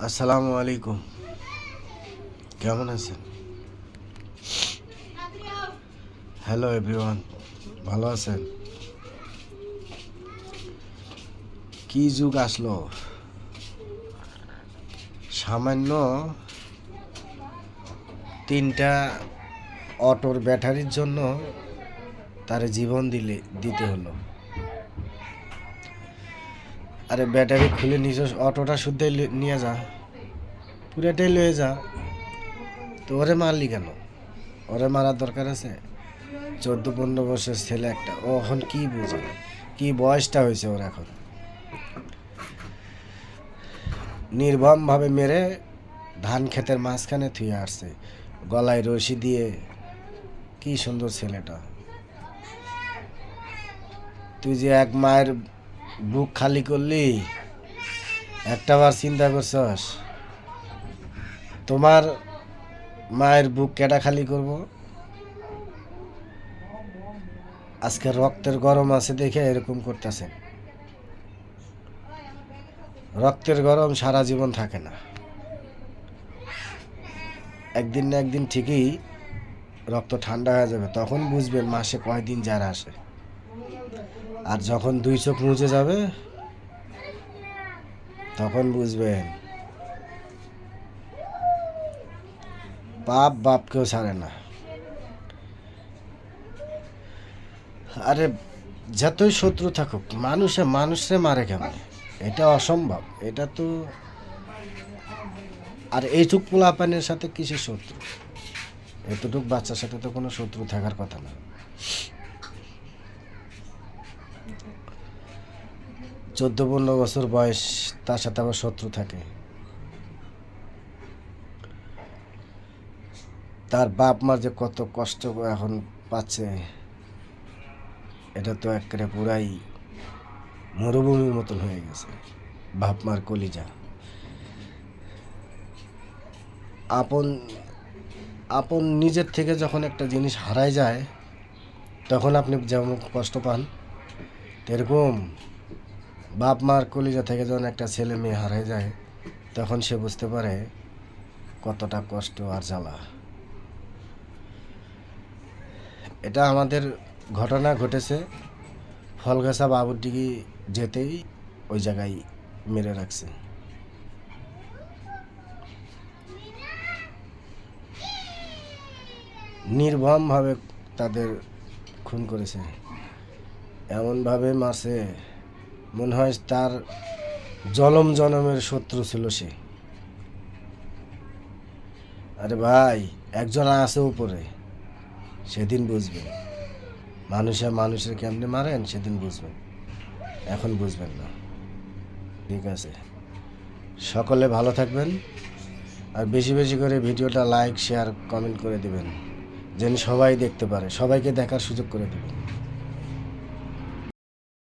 আসসালামু আলাইকুম। কেমন আছেন? হ্যালো এভরিওয়ান, ভালো আছেন? কি যুগ আসলো! সামান্য 3টা অটোর ব্যাটারির জন্য তার জীবন দিতে হলো। আরে ব্যাটারি খুলে নিজস্ব অটোটা শুদ্ধই নিয়ে যা, পুরাটাই লয়ে যা। তো ওরে মারলি কেন? ওরে মারার দরকার আছে? 14-15 বছরের ছেলে একটা, ও এখন কি বুঝে? কি বয়সটা হয়েছে ওর এখন? নির্মমভাবে মেরে ধান ক্ষেতের মাঝখানে থুয়ে আসছে, গলায় রশি দিয়ে। কি সুন্দর ছেলেটা! তুই যে এক মায়ের বুক খালি করলি, একটাবার চিন্তা করছস তোমার মায়ের বুক কেডা খালি করব? আজকে রক্তের গরম আছে দেখে এরকম করতেছে। রক্তের গরম সারা জীবন থাকে না, একদিন না একদিন ঠিকই রক্ত ঠান্ডা হয়ে যাবে। তখন বুঝবেন মাসে কয়দিন যারা আসে। আর যখন 2 চোখ মুছে যাবে তখন বুঝবেন বাপ কেউ ছাড়ে না। আরে যতই শত্রু থাকুক, মানুষে মারে কেমন? এটা অসম্ভব, এটা তো। আর এইটুক পোলাপানের সাথে কিসের শত্রু? এতটুক বাচ্চার সাথে তো কোনো শত্রু থাকার কথা না। 14-15 বছর বয়স, তার সাথে আবার শত্রু থাকে? তার বাপ মা যে কত কষ্ট এখন পাচ্ছে, এটা তো একেবারে পুরাই মরুভূমির মতন হয়ে গেছে। বাপ মার কলিজা। আপন আপন নিজের থেকে যখন একটা জিনিস হারায় যায়, তখন আপনি যেমন কষ্ট পান, এরকম বাপ মার কলিজা থেকে যখন একটা ছেলে মেয়ে হারায় যায়, তখন সে বুঝতে পারে কতটা কষ্ট আর জ্বালা। এটা আমাদের ঘটনা ঘটেছে। ফলগাছা বাবুরডিগি যেতেই ওই জায়গায় মেরে রাখছে। নির্মমভাবে তাদের খুন করেছে, এমনভাবে মারছে মনে হয় তার জনমের শত্রু ছিল সে। আরে ভাই, একজন আছে উপরে, সেদিন বুঝবেন মানুষের কেমনে মারেন, সেদিন বুঝবেন। এখন বুঝবেন না। ঠিক আছে, সকলে ভালো থাকবেন। আর বেশি বেশি করে ভিডিওটা লাইক শেয়ার কমেন্ট করে দেবেন, যেন সবাই দেখতে পারে, সবাইকে দেখার সুযোগ করে দেবেন।